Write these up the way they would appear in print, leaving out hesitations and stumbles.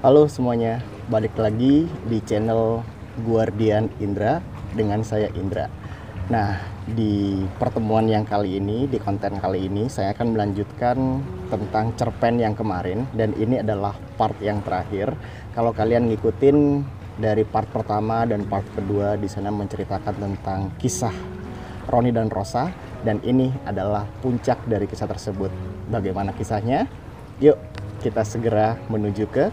Halo semuanya, balik lagi di channel Guardian Indra dengan saya Indra. Nah, di pertemuan yang kali ini, di konten kali ini, saya akan melanjutkan tentang cerpen yang kemarin, dan ini adalah part yang terakhir. Kalau kalian ngikutin dari part pertama dan part kedua, di sana menceritakan tentang kisah Roni dan Rosa, dan ini adalah puncak dari kisah tersebut. Bagaimana kisahnya? Yuk, kita segera menuju ke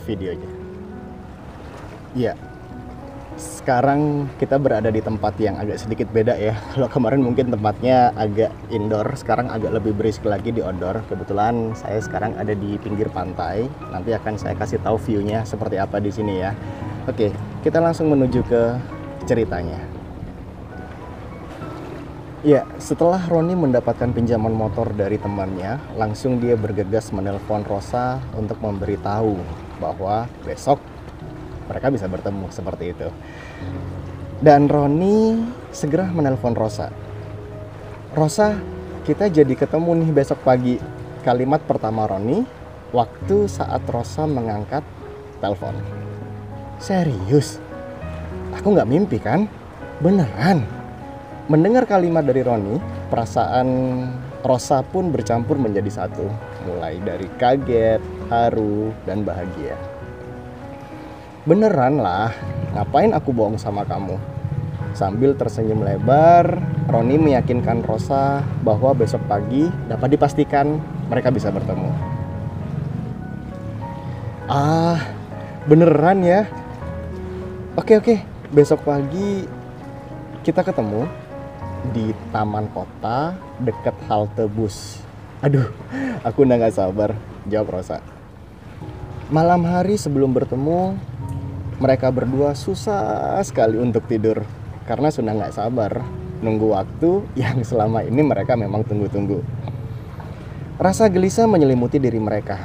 videonya. Ya, sekarang kita berada di tempat yang agak sedikit beda ya. Kalau kemarin mungkin tempatnya agak indoor, sekarang agak lebih berisik lagi di outdoor. Kebetulan saya sekarang ada di pinggir pantai. Nanti akan saya kasih tahu view-nya seperti apa di sini ya. Oke, kita langsung menuju ke ceritanya. Ya, setelah Roni mendapatkan pinjaman motor dari temannya, langsung dia bergegas menelpon Rosa untuk memberitahu bahwa besok mereka bisa bertemu seperti itu. Dan Roni segera menelpon Rosa. Rosa, kita jadi ketemu nih besok pagi. Kalimat pertama Roni waktu saat Rosa mengangkat telepon. Serius? Aku nggak mimpi kan? Beneran? Mendengar kalimat dari Roni, perasaan Rosa pun bercampur menjadi satu, mulai dari kaget, haru, dan bahagia. Beneran lah, ngapain aku bohong sama kamu? Sambil tersenyum lebar, Roni meyakinkan Rosa bahwa besok pagi dapat dipastikan mereka bisa bertemu. Ah, beneran ya? Oke, besok pagi kita ketemu di taman kota dekat halte bus. Aduh, aku udah gak sabar, jawab Rosa. Malam hari sebelum bertemu, mereka berdua susah sekali untuk tidur karena sudah gak sabar nunggu waktu yang selama ini mereka memang tunggu-tunggu. Rasa gelisah menyelimuti diri mereka,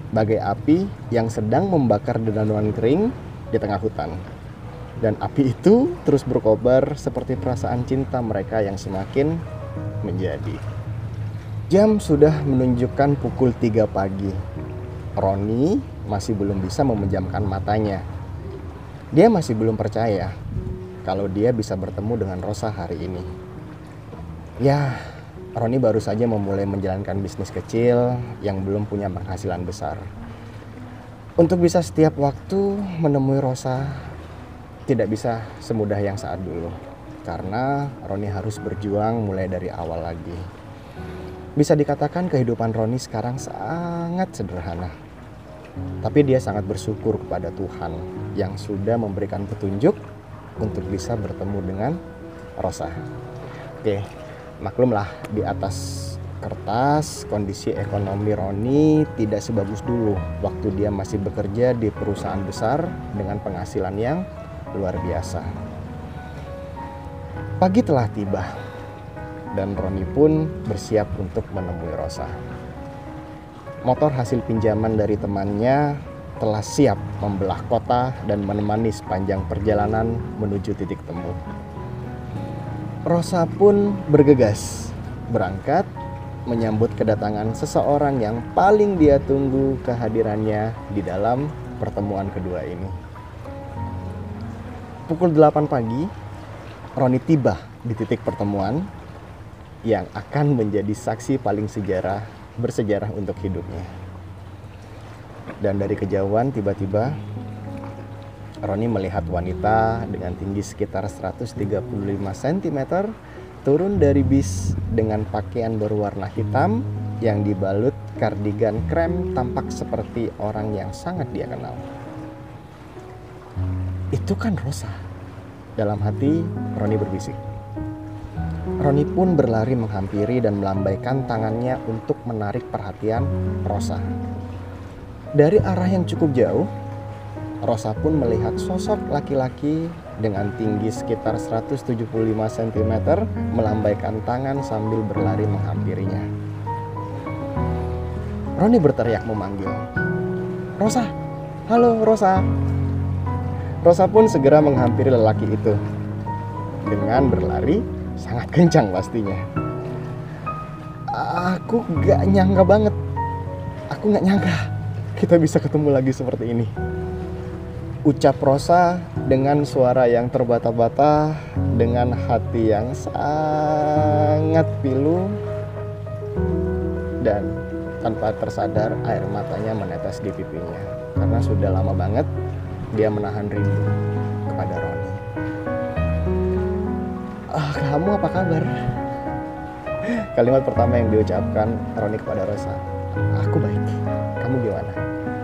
bagai api yang sedang membakar dedaunan kering di tengah hutan. Dan api itu terus berkobar seperti perasaan cinta mereka yang semakin menjadi. Jam sudah menunjukkan pukul 3 pagi. Roni masih belum bisa memejamkan matanya. Dia masih belum percaya kalau dia bisa bertemu dengan Rosa hari ini. Ya, Roni baru saja memulai menjalankan bisnis kecil yang belum punya penghasilan besar. Untuk bisa setiap waktu menemui Rosa tidak bisa semudah yang saat dulu, karena Roni harus berjuang mulai dari awal lagi. Bisa dikatakan kehidupan Roni sekarang sangat sederhana, tapi dia sangat bersyukur kepada Tuhan yang sudah memberikan petunjuk untuk bisa bertemu dengan Rosa. Oke, maklumlah di atas kertas kondisi ekonomi Roni tidak sebagus dulu waktu dia masih bekerja di perusahaan besar dengan penghasilan yang luar biasa. Pagi telah tiba dan Roni pun bersiap untuk menemui Rosa. Motor hasil pinjaman dari temannya telah siap membelah kota dan menemani sepanjang perjalanan menuju titik temu. Rosa pun bergegas berangkat menyambut kedatangan seseorang yang paling dia tunggu kehadirannya di dalam pertemuan kedua ini. Pukul 8 pagi, Roni tiba di titik pertemuan yang akan menjadi saksi paling bersejarah untuk hidupnya. Dan dari kejauhan tiba-tiba Roni melihat wanita dengan tinggi sekitar 135 cm turun dari bis dengan pakaian berwarna hitam yang dibalut kardigan krem, tampak seperti orang yang sangat dia kenal. Itu kan Rosa, dalam hati Roni berbisik. Roni pun berlari menghampiri dan melambaikan tangannya untuk menarik perhatian Rosa. Dari arah yang cukup jauh, Rosa pun melihat sosok laki-laki dengan tinggi sekitar 175 cm melambaikan tangan sambil berlari menghampirinya. Roni berteriak memanggil, "Rosa, halo Rosa." Rosa pun segera menghampiri lelaki itu dengan berlari sangat kencang pastinya. Aku gak nyangka banget. Aku gak nyangka kita bisa ketemu lagi seperti ini. Ucap Rosa dengan suara yang terbata-bata, dengan hati yang sangat pilu, dan tanpa tersadar air matanya menetes di pipinya. Karena sudah lama banget dia menahan rindu kepada Roni. Kamu apa kabar? Kalimat pertama yang diucapkan Roni kepada Rosa. Aku baik, kamu gimana?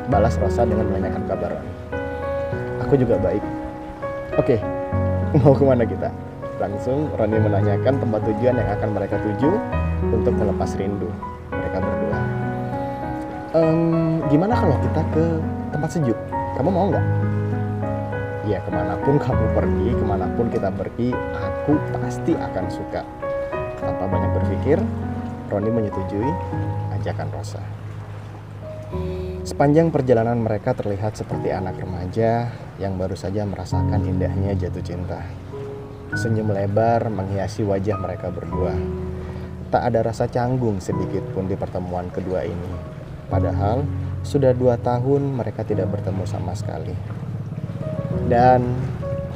Balas Rosa dengan menanyakan kabar Roni. Aku juga baik. Oke, mau kemana kita? Langsung Roni menanyakan tempat tujuan yang akan mereka tuju untuk melepas rindu mereka berdua. Gimana kalau kita ke tempat sejuk? Kamu mau nggak? Ya, kemanapun kamu pergi, kemanapun kita pergi, aku pasti akan suka. Tanpa banyak berpikir, Roni menyetujui ajakan Rosa. Sepanjang perjalanan mereka terlihat seperti anak remaja yang baru saja merasakan indahnya jatuh cinta. Senyum lebar menghiasi wajah mereka berdua. Tak ada rasa canggung sedikit pun di pertemuan kedua ini. Padahal sudah 2 tahun mereka tidak bertemu sama sekali. Dan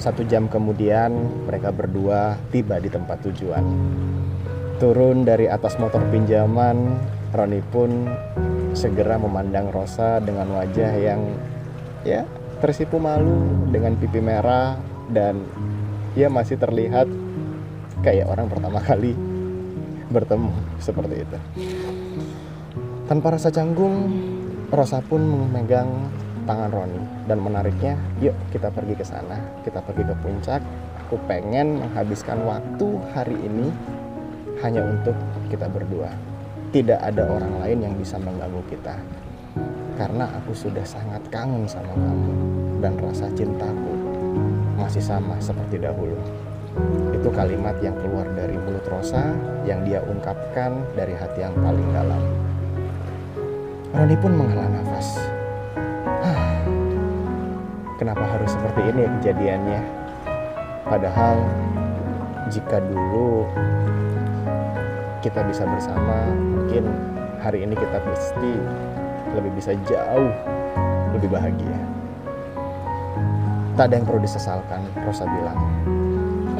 1 jam kemudian mereka berdua tiba di tempat tujuan. Turun dari atas motor pinjaman, Roni pun segera memandang Rosa dengan wajah yang tersipu malu, dengan pipi merah, dan ia masih terlihat kayak orang pertama kali bertemu seperti itu. Tanpa rasa canggung, Rosa pun memegang tangan Roni dan menariknya, yuk kita pergi ke sana, kita pergi ke puncak. Aku pengen menghabiskan waktu hari ini hanya untuk kita berdua. Tidak ada orang lain yang bisa mengganggu kita. Karena aku sudah sangat kangen sama kamu dan rasa cintaku masih sama seperti dahulu. Itu kalimat yang keluar dari mulut Rosa yang dia ungkapkan dari hati yang paling dalam. Roni pun menghela nafas. Kenapa harus seperti ini kejadiannya? Padahal jika dulu kita bisa bersama, mungkin hari ini kita pasti lebih bisa jauh lebih bahagia. Tak ada yang perlu disesalkan, Rosa bilang.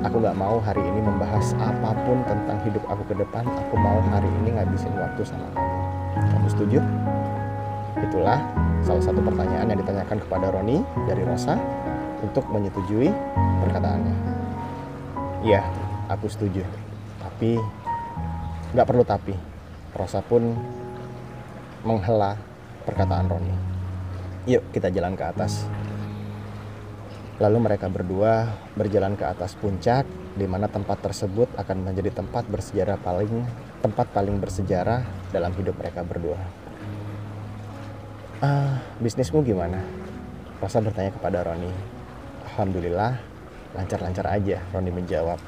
Aku gak mau hari ini membahas apapun tentang hidup aku ke depan. Aku mau hari ini ngabisin waktu sama kamu. Kamu setuju? Itulah salah satu pertanyaan yang ditanyakan kepada Roni dari Rosa untuk menyetujui perkataannya. Iya, aku setuju. Tapi gak perlu tapi. Rosa pun menghela perkataan Roni. Yuk kita jalan ke atas. Lalu mereka berdua berjalan ke atas puncak, di mana tempat tersebut akan menjadi tempat paling bersejarah dalam hidup mereka berdua. Bisnismu gimana? Rosa bertanya kepada Roni. Alhamdulillah, lancar-lancar aja, Roni menjawab.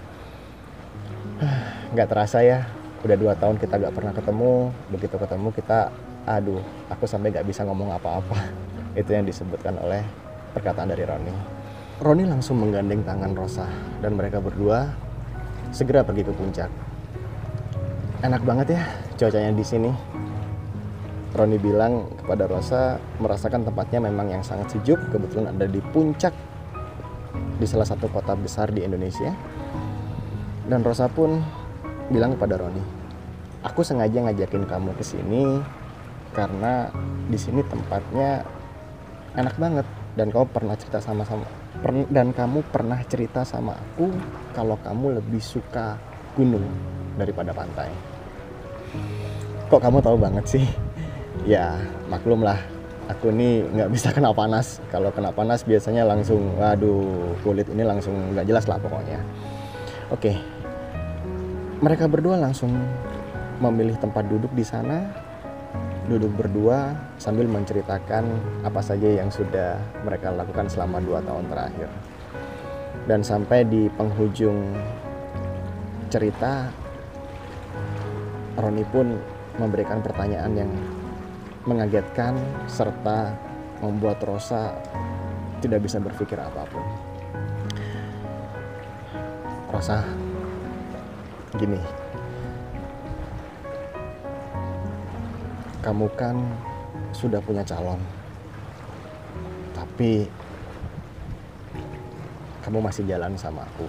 Gak terasa ya, udah 2 tahun kita gak pernah ketemu. Begitu ketemu kita, aku sampai gak bisa ngomong apa-apa. Itu yang disebutkan oleh perkataan dari Roni. Roni langsung menggandeng tangan Rosa dan mereka berdua segera pergi ke puncak. Enak banget ya cuacanya di sini. Roni bilang kepada Rosa, merasakan tempatnya memang yang sangat sejuk. Kebetulan ada di puncak di salah satu kota besar di Indonesia. Dan Rosa pun bilang kepada Roni, aku sengaja ngajakin kamu ke sini karena di sini tempatnya enak banget dan kamu pernah cerita sama aku kalau kamu lebih suka gunung daripada pantai. Kok kamu tahu banget sih? Ya maklum lah, aku nih nggak bisa kena panas. Kalau kena panas biasanya langsung, kulit ini langsung nggak jelas lah pokoknya. Oke, mereka berdua langsung memilih tempat duduk di sana, duduk berdua sambil menceritakan apa saja yang sudah mereka lakukan selama 2 tahun terakhir. Dan sampai di penghujung cerita, Roni pun memberikan pertanyaan yang mengagetkan serta membuat Rosa tidak bisa berpikir apapun. Rosa, gini, kamu kan sudah punya calon Tapi kamu masih jalan sama aku.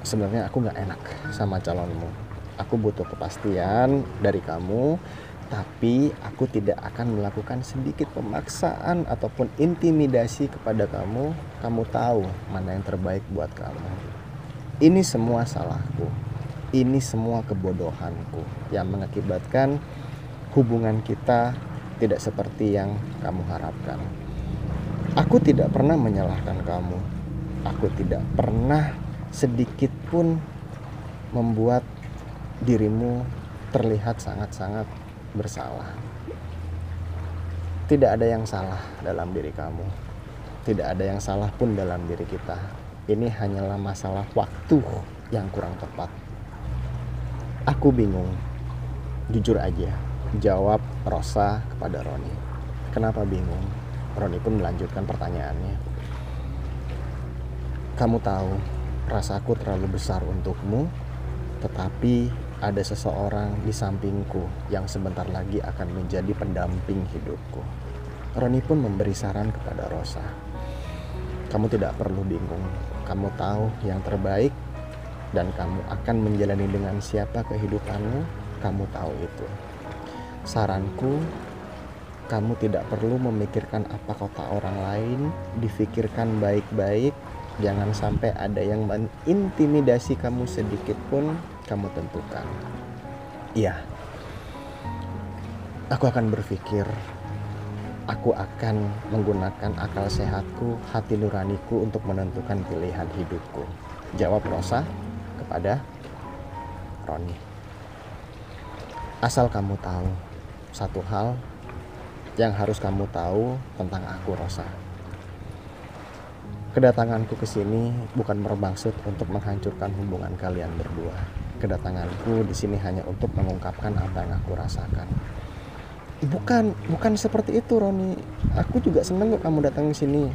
Sebenarnya aku gak enak sama calonmu. Aku butuh kepastian dari kamu, tapi aku tidak akan melakukan sedikit pemaksaan ataupun intimidasi kepada kamu. Kamu tahu mana yang terbaik buat kamu. Ini semua salahku. Ini semua kebodohanku yang mengakibatkan hubungan kita tidak seperti yang kamu harapkan. Aku tidak pernah menyalahkan kamu. Aku tidak pernah sedikit pun membuat dirimu terlihat sangat-sangat bersalah. Tidak ada yang salah dalam diri kamu. Tidak ada yang salah pun dalam diri kita. Ini hanyalah masalah waktu yang kurang tepat. Aku bingung. Jujur aja, jawab Rosa kepada Roni. Kenapa bingung? Roni pun melanjutkan pertanyaannya. Kamu tahu, rasaku terlalu besar untukmu, tetapi ada seseorang di sampingku yang sebentar lagi akan menjadi pendamping hidupku. Roni pun memberi saran kepada Rosa. Kamu tidak perlu bingung. Kamu tahu yang terbaik dan kamu akan menjalani dengan siapa kehidupanmu. Kamu tahu itu. Saranku, kamu tidak perlu memikirkan apa kata orang lain. Difikirkan baik-baik. Jangan sampai ada yang mengintimidasi kamu sedikit pun. Kamu tentukan. Iya, aku akan berpikir. Aku akan menggunakan akal sehatku, hati nuraniku untuk menentukan pilihan hidupku. Jawab Rosa kepada Roni. Asal kamu tahu satu hal yang harus kamu tahu tentang aku, Rosa. Kedatanganku ke sini bukan bermaksud untuk menghancurkan hubungan kalian berdua. Kedatanganku di sini hanya untuk mengungkapkan apa yang aku rasakan. Bukan seperti itu, Roni. Aku juga seneng kok kamu datang ke sini.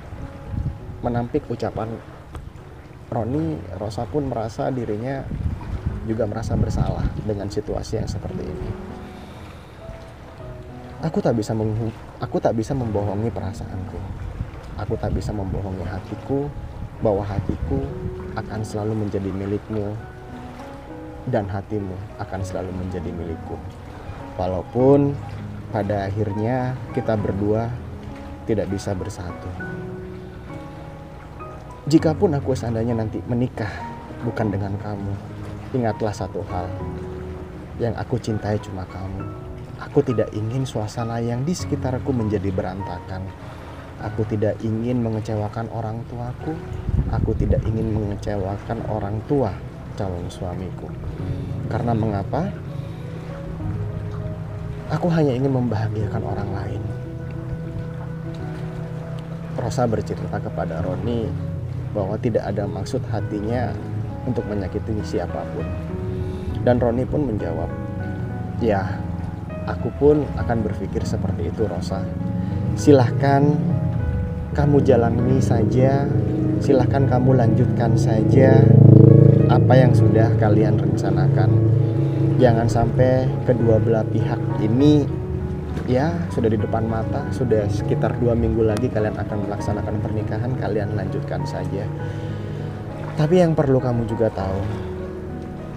Menampik ucapan Roni, Rosa pun merasa dirinya juga merasa bersalah dengan situasi yang seperti ini. Aku tak bisa membohongi perasaanku. Aku tak bisa membohongi hatiku bahwa hatiku akan selalu menjadi milikmu dan hatimu akan selalu menjadi milikku. Walaupun pada akhirnya kita berdua tidak bisa bersatu. Jikapun aku seandainya nanti menikah bukan dengan kamu, ingatlah satu hal, yang aku cintai cuma kamu. Aku tidak ingin suasana yang di sekitarku menjadi berantakan. Aku tidak ingin mengecewakan orang tuaku. Aku tidak ingin mengecewakan orang tua calon suamiku. Karena mengapa? Aku hanya ingin membahagiakan orang lain. Rosa bercerita kepada Roni bahwa tidak ada maksud hatinya untuk menyakiti siapapun. Dan Roni pun menjawab, ya, aku pun akan berpikir seperti itu, Rosa. Silahkan kamu jalani saja, silahkan kamu lanjutkan saja apa yang sudah kalian rencanakan. Jangan sampai kedua belah pihak ini ya sudah di depan mata, sudah sekitar 2 minggu lagi kalian akan melaksanakan pernikahan, kalian lanjutkan saja. Tapi yang perlu kamu juga tahu,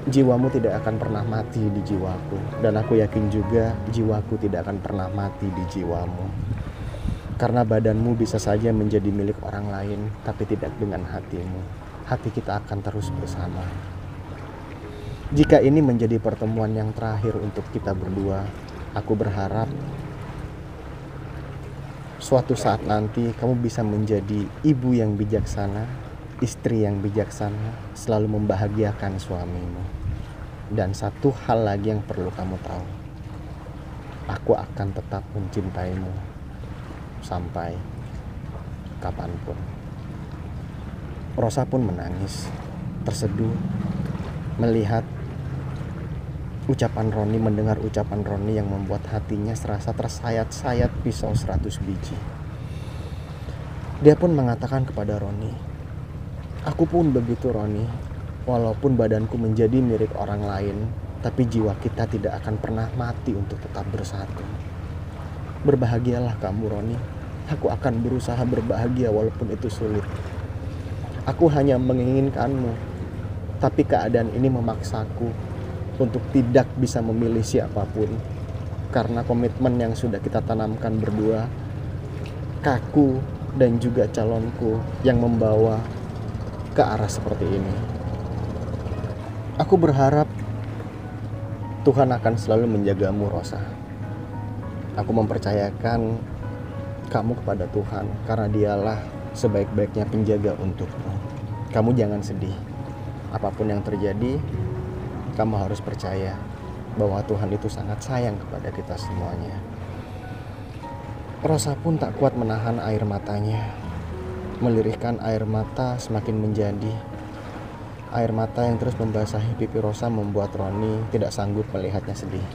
jiwamu tidak akan pernah mati di jiwaku, dan aku yakin juga jiwaku tidak akan pernah mati di jiwamu. Karena badanmu bisa saja menjadi milik orang lain, tapi tidak dengan hatimu. Hati kita akan terus bersama. Jika ini menjadi pertemuan yang terakhir untuk kita berdua, aku berharap suatu saat nanti kamu bisa menjadi ibu yang bijaksana, istri yang bijaksana, selalu membahagiakan suamimu. Dan satu hal lagi yang perlu kamu tahu, aku akan tetap mencintaimu sampai kapanpun. Rosa pun menangis, terseduh melihat ucapan Roni, mendengar ucapan Roni yang membuat hatinya serasa tersayat-sayat pisau 100 biji. Dia pun mengatakan kepada Roni, aku pun begitu, Roni. Walaupun badanku menjadi milik orang lain, tapi jiwa kita tidak akan pernah mati untuk tetap bersatu. Berbahagialah kamu, Roni. Aku akan berusaha berbahagia walaupun itu sulit. Aku hanya menginginkanmu, tapi keadaan ini memaksaku untuk tidak bisa memilih siapapun. Karena komitmen yang sudah kita tanamkan berdua, kaku dan juga calonku yang membawa ke arah seperti ini. Aku berharap Tuhan akan selalu menjagamu, Rosa. Aku mempercayakan kamu kepada Tuhan karena dialah sebaik-baiknya penjaga untukmu. Kamu jangan sedih. Apapun yang terjadi, kamu harus percaya bahwa Tuhan itu sangat sayang kepada kita semuanya. Rosa pun tak kuat menahan air matanya. Melirihkan air mata semakin menjadi. Air mata yang terus membasahi pipi Rosa membuat Roni tidak sanggup melihatnya sedih.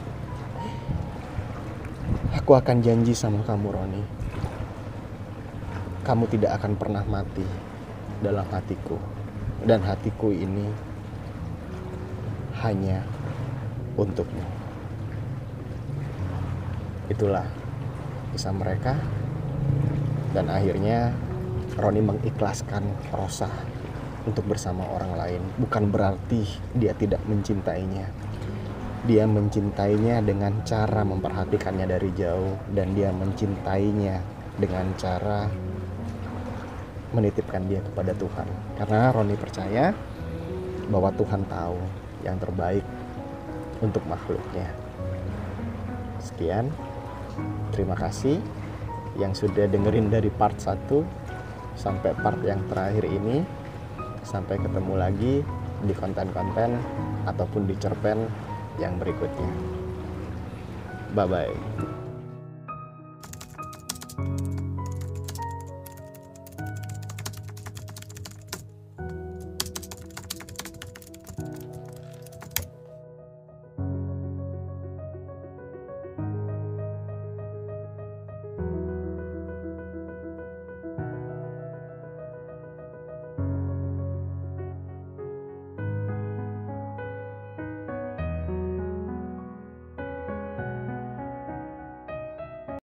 Aku akan janji sama kamu, Roni. Kamu tidak akan pernah mati dalam hatiku. Dan hatiku ini hanya untukmu. Itulah kisah mereka. Dan akhirnya Roni mengikhlaskan Rosa untuk bersama orang lain. Bukan berarti dia tidak mencintainya. Dia mencintainya dengan cara memperhatikannya dari jauh. Dan dia mencintainya dengan cara menitipkan dia kepada Tuhan. Karena Roni percaya bahwa Tuhan tahu yang terbaik untuk makhluknya. Sekian. Terima kasih yang sudah dengerin dari part 1 sampai part yang terakhir ini. Sampai ketemu lagi di konten-konten ataupun di cerpen yang berikutnya. Bye-bye.